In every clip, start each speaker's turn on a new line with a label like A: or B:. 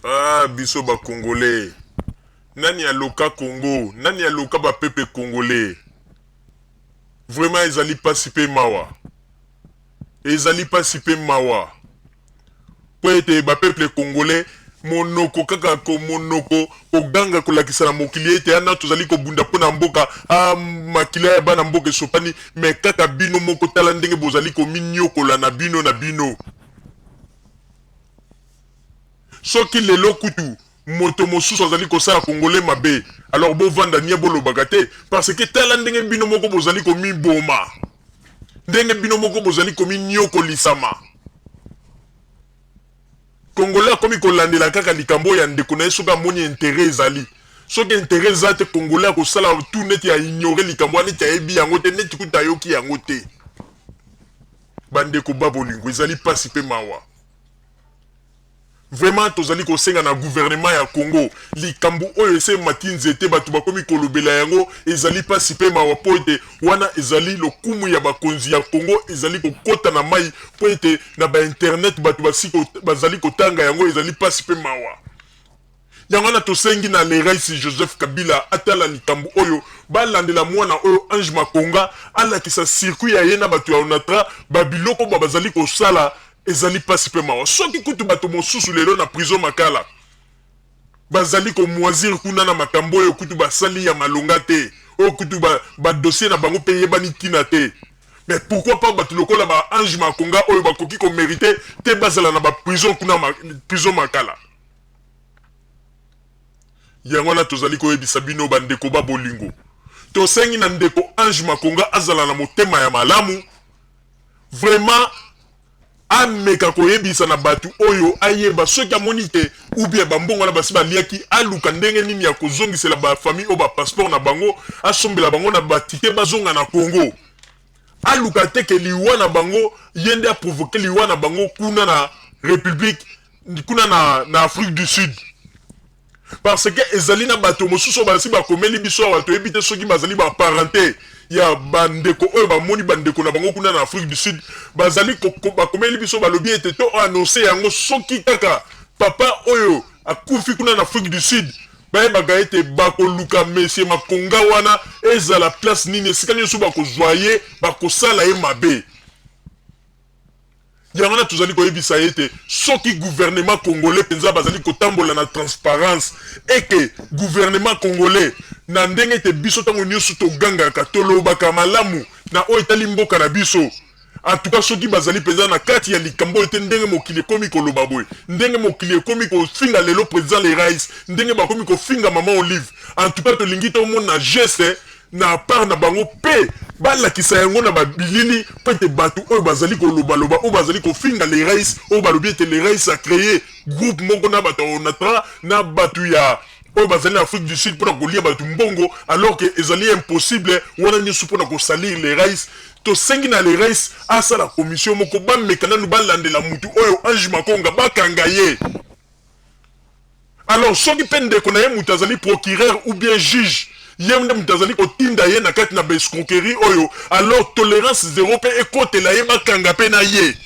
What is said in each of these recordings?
A: Ah, biso ba Congolais. Nani aloka Congo, nani aloka ba peuple congolais. Vraiment ezali pasi pe mawa. Ezali pasi pe mawa. Po ete ba peuple congolais monoko kaka ko monoko oganga kolakisa na mokili ete ana tozali kobunda mpona mboka makili ya bana mboka esopani me kaka bino moko tala ndenge bozali kominyokola na bino soki lelo kutu moto mosusu azali kosala congolais mabe alors bovanda nia bolobaka te parce que tala ndenge bino moko bozali komiboma ndenge bino moko bozali kominyokolisama congolais akomi kolandela kaka likambo ya ndeko na ye soki amoni intere ezali soki intere eza te congolais akosala tu neti ya ignore likambo wana neti ayebi yango te neti kuta ayoki yango te bandeko babolingo ezali pasi mpe mawa vraiment tozali kosenga na gouvernement ya Congo likambo oyo ese mati nzete bato bakomi kolobela yango ezali pasi pe mawa po ete wana ezali lokumu ya bakonzi ya Congo ezali kokota na mai po ete na ba internet bato bazali kotanga yango ezali pasi pe mawa yango na tosengi na Rais Joseph Kabila atala likambo oyo balandela mwana oyo Ange Makonga alakisa circuit ya ye na bato ya Onatra babiloko bazali kosala ezali pasi pe mawa soki kutu bato mosusu lelo na prison makala bazali komoisir kuna na makambo oyo kutu basali ya malonga te oyo kutu dossier na bango pe yebani tina te mais pourquoi pas bato lokola ba Ange Makonga oyo bakoki ko mériter te bazala na ba prison kuna prison makala yango na tozali koyebisa bino bandeko babolingo tosengi na ndeko Ange Makonga azala na motema ya malamu vraiment ameka koyebisa na batu oyo ayeba soki amoni te ou bien bambongo na basi baliaki aluka ndenge nini ya kozongisela ba famille o ba passeport na bango asombela bango na batike bazonga na Congo aluka te ke liwa na bango yende a provoquer liwa na bango kuna na république kuna na Afrique du Sud parce que ezali na bato mosusu basi bakomeli biso bato ebite soki bazali ba parenté ya bandeko oyo bamoni bandeko na bango kuna na Afrique du Sud bazali bakomeli biso balobi ete to annoncer yango soki kaka papa oyo akufi kuna na Afrique du Sud bayebaka ete bakoluka Monsieur Makonga wana ezala place nini esika nyonso bakozwa ye bakosala ye mabe yango na tozali koyebisa ete soki gouvernement congolais penza bazali kotambola na transparence eke gouvernement congolais na ndenge ete biso tango nyonso togangaka tolobaka malamu na oyo etali mboka na biso en tout cas soki bazali penza na kati ya likambo ete ndenge mokili ekomi koloba boye ndenge mokili ekomi kofinga lelo président le Rais ndenge bakomi kofinga mama Olive en tout cas tolingi tomona geste na part na bango pe balakisa yango na babilini po ete bato oyo bazali kolobaloba oyo bazali kofinga le Rais oyo balobi ete le Rais a créé groupe moko na bato onatra na bato ya oyo bazali na Afrique du Sud mpona kolia bato mbongo alors que ezali impossible wana nyonso mpona kosalir le Rais tosengi na le Rais asala commission moko bameka nanu balandela mutu oyo Ange Makonga bakanga ye alors soki mpe ndeko na ye mutu azali procureur ou bien juge ye nde mutu azali kotinda ye na kati na bescroquerie oyo alors tolérance zéro mpe ekotela ye bakanga mpe na ye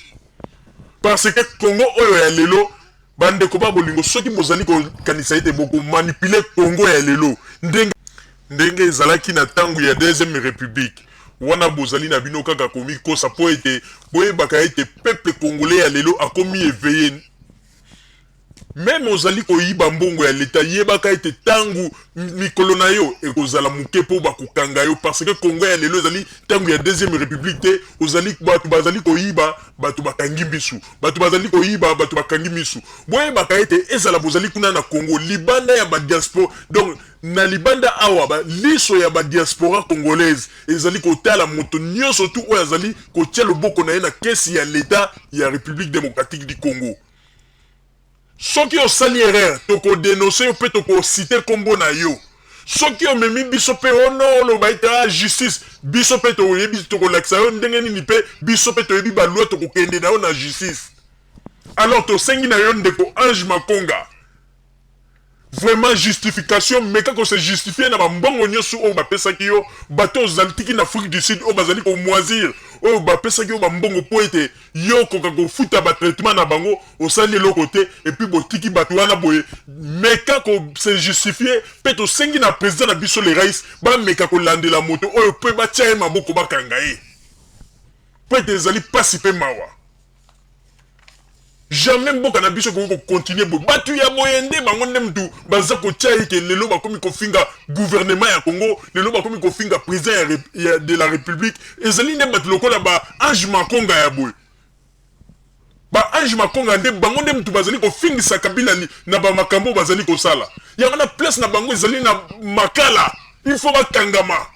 A: parce que Congo oyo ya lelo bandeko babolingo soki bozali kokanisa ete bokomanipule Congo ya lelo ndenge ezalaki na ntango ya deuxième république wana bozali na bino kaka komikosa po ete boyebaka ete peuple congolais ya lelo akomi éveillé même ozali koyiba mbongo ya leta yebaka ete tangu mikolo na yo ekozala muke po bakokanga yo parce que Congo ya lelo ezali tangu ya deuxième république te ozali bato bazali koyiba bato bakangi bisu bato bazali koyiba bato bakangi misu boyebaka ete ezala bozali kuna na Congo libanda ya ba diaspora donc na libanda awa liso ya ba diaspora congolaise ezali kotala moto nyonso tu oyo azali kotia loboko na ye na kesi ya leta ya République démocratique du Congo soki osali erreur tokodénonce yo mpe tokocite kombo na yo soki omemi biso mpe ono oloba ete justice biso mpe toyebi tokolakisa yo ndenge nini mpe biso mpe toyebi balwa tokokende na yo na justice alors tosengi na yo ndeko Ange Makonga vraiment justification meka kose justifie na bambongo nyonso oyo bapesaki yo bato ozali tiki na Afrique du Sud oyo bazali komoisir oyo bapesaki yo bambongo po ete yo koka kofuta batraitement na bango osali eloko te epuis botiki bato wana boye meka se justifie mpe tosengi na président na biso le rais bameka kolandela moto oyo mpe batia ye maboko bakanga ye po ete ezali pasi mpe mawa jamais mboka na biso ko continuer bo batu ya moyende bango nde mtu baza ko tia ke lelo bakomi kofinga gouvernement ya Congo lelo bakomi kofinga président de la République ezali nde batu lokola ba Ange Makonga ya boy ba Ange Makonga nde bango nde mtu bazali kofingisa Kabila na ba makambo bazali kosala ya na place na bango ezali na makala il faut bakangama.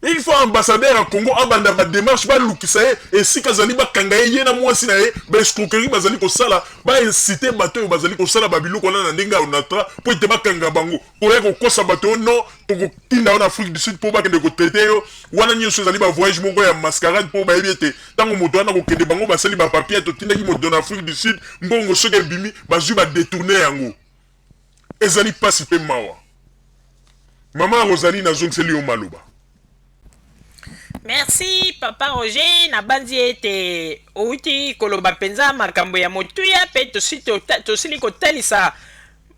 A: Il faut ambassadeur à Congo abanda ba démarche ba lukisa et si kazali ba kangaye yena mwasi na ye ba escroquerie bazali ko sala ba inciter bato bazali ko sala babilo kona na ndinga onatra po te ba kanga bango pour ko kosa bato no to ko tinda en Afrique du Sud pour ba kende ko traiter yo wana nyoso zali ba voyage moko ya mascarade pour ba yebete tango moto wana ko kende bango basali ba papier to tinda ki moto na Afrique du Sud mbongo soke bimi bazu ba détourner yango ezali pasi pe mawa Maman Rosalie na zongeli o maluba.
B: Merci papa Roger na bandi ete outi koloba penza makambo ya motuya pe tosili kotalisa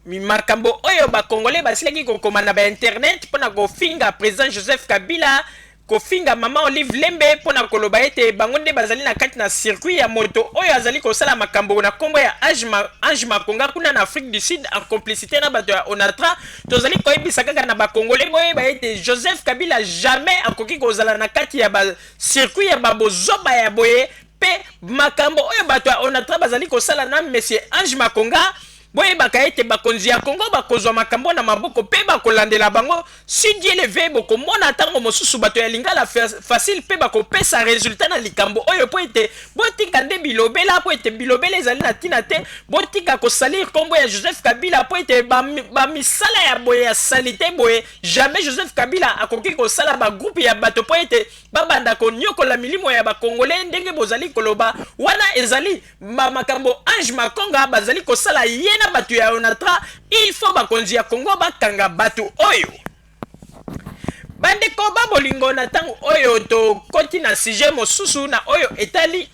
B: makambo oyo ba congolais basilaki kokoma na ba internet pona kofinga président Joseph Kabila kofinga mama Olive Lembe pona koloba ete bango nde bazali na kati na circuit ya moto oyo azali kosala makambo na kombo ya Ange Makonga kuna na Afrique du Sud en complicité na bato ya Onatra tozali koyebisa kaka na ba congolais boye ba ete Joseph Kabila jamais akoki kozala na kati ya ba circuit ya babozoba ya boye pe makambo oyo bato ya Onatra bazali kosala na monsieur Ange Makonga boye baka ete bakonzi ya Congo bakozwa makambo na maboko pe bakolandela bango si Dieu le veut bokomona tango mosusu bato ya lingala facile pe bakopesa résultat na likambo oyo po ete botika nde bilobela po ete bilobela ezali na tina te botika kosalir kombo ya Joseph Kabila po ete bamisala ya boye ya salite boye jamais Joseph Kabila akoki kosala ba groupe ya bato po ete babanda konyokola milimo ya bakongolais ndenge bozali koloba wana ezali makambo Ange Makonga bazali kosala yena batu ya Onatra il faut bakonzi ya Congo bakanga batu oyo bandeko babolingo na tango oyo to koti na sujet mosusu na oyo etali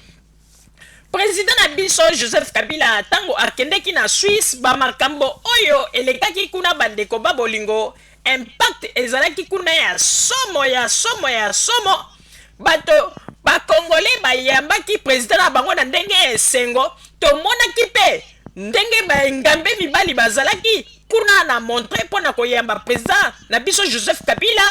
B: président na biso Joseph Kabila tango akendeki na Suisse ba makambo oyo elekaki kuna bandeko babolingo impact ezalaki kuna ya somo bato bakongolais bayambaki président na bango na ndenge esengo tomonaki pe ndenge bangambe mibali bazalaki kuna na montre pona koyamba président na biso Joseph Kabila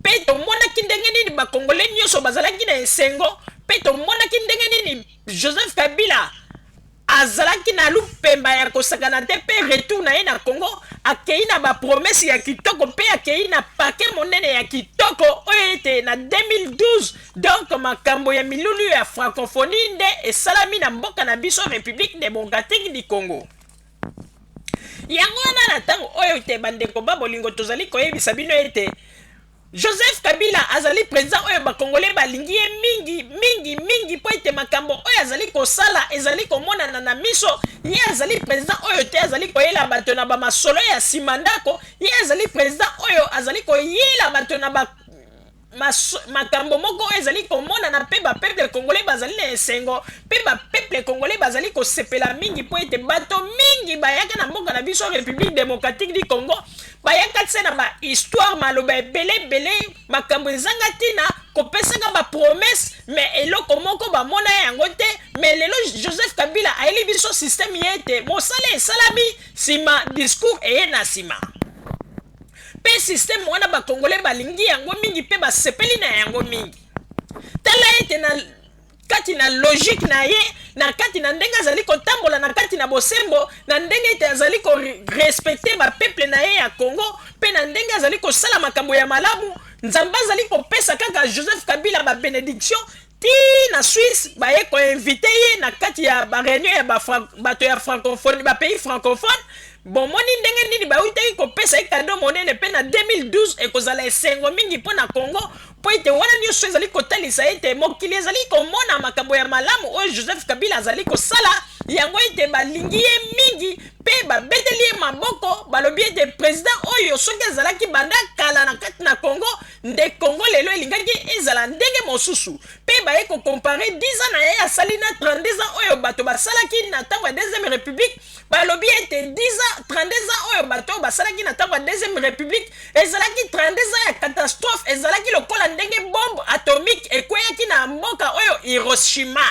B: pe tomonaki ndenge nini bakongolais nyonso bazalaki na esengo pe tomonaki ndenge nini Joseph Kabila azalaki na lupemba ya kosakana te pe retour na ye na Congo akei na ba promesse ya kitoko pe akei na paquet monene ya kitoko oyo ete na 2012 donc makambo ya milulu ya francophonie nde esalami na mboka na biso République démocratique du Congo yango wana na tango oyo te bandeko babolingo tozali koyebisa bino ete Joseph Kabila azali président oyo bakongolais balingi ye mingi po ete makambo oyo azali kosala ezali komonana na miso ye azali président oyo te azali koyela bato na bamasolo ya nsima ndako ye azali président oyo azali koyela bato na makambo moko oyo ezali komonana mpe bapeuple congolais bazali na esengo mpe bapeuple congolais bazali kosepela mingi po ete bato mingi bayaka na mboka na biso République démocratique du Congo bayaka tse na bahistoire maloba ebele makambo ezanga ntina kopesaka bapromese mais eloko moko bamona yango te mais lelo Joseph Kabila ayeli biso système ye ete mosala esalami nsima discours eye na nsima pe système wana bakongolais balingi yango mingi pe basepeli na yango mingi tala ete na kati na logique na ye na kati na ndenge azali kotambola na kati na bosembo na ndenge ete azali ko respecter ba peuple na ye ya Congo pe na ndenge azali kosala makambo ya malamu nzamba azali kopesa kaka Joseph Kabila ba bénédiction ti na Suisse baye ko inviter ye na kati ya ba réunion ya bato ya francophone ba pays francophone bon moni ndenge nini bautaki kopesa cadeau monene pe na 2012 ekozala esengo mingi mpo na Congo po ete wana nyonso ezali kotalisa ete mokili ezali komona makambo ya malamu oyo Joseph Kabila azali kosala yango ete balingi ye mingi pe babeteli ye maboko balobi ete président oyo soki azalaki banda kala na kati na Congo nde Congo lelo elingaki ezala ndenge mosusu pe baye ko comparer 10 ans na ye asali na 32 ans oyo bato basalaki na ntango ya deuxième république balobi ete 10 ans 32 ans oyo bato basalaki na ntango ya deuxième république ezalaki 32 ans ya catastrophe ezalaki lokola ndenge bombe atomique ekweyaki na mboka oyo Hiroshima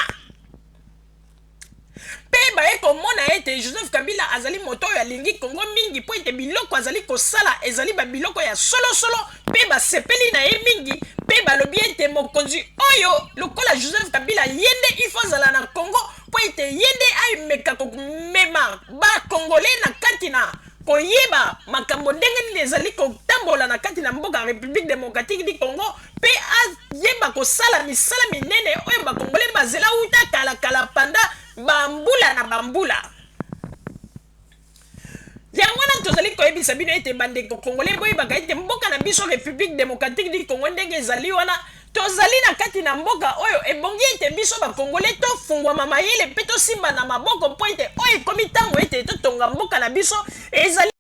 B: pe baye komona ete Joseph Kabila azali moto oyo alingi Congo mingi po ete biloko azali kosala ezali babiloko ya solosolo pe basepeli na ye mingi pe balobi ete mokonzi oyo lokola Joseph Kabila yende ifo azala na Congo po ete yende aimeka komema bakongolais na kati na koyeba makambo ndenge nini ezali kotambola na kati na mboka République démocratique du Congo pe ayeba kosala misala minene oyo bakongolais bazela uta kala panda bambula na bambula yango wana tozali koyebisa bino ete bandeko congolais boyebaka ete mboka na biso République démocratique du Congo ndenge ezali wana tozali na kati na mboka oyo ebongi ete biso bakongolais tofungwama mayele mpe tosimba na maboko mpo ete oyo ekomi ntango ete totonga mboka na biso ezali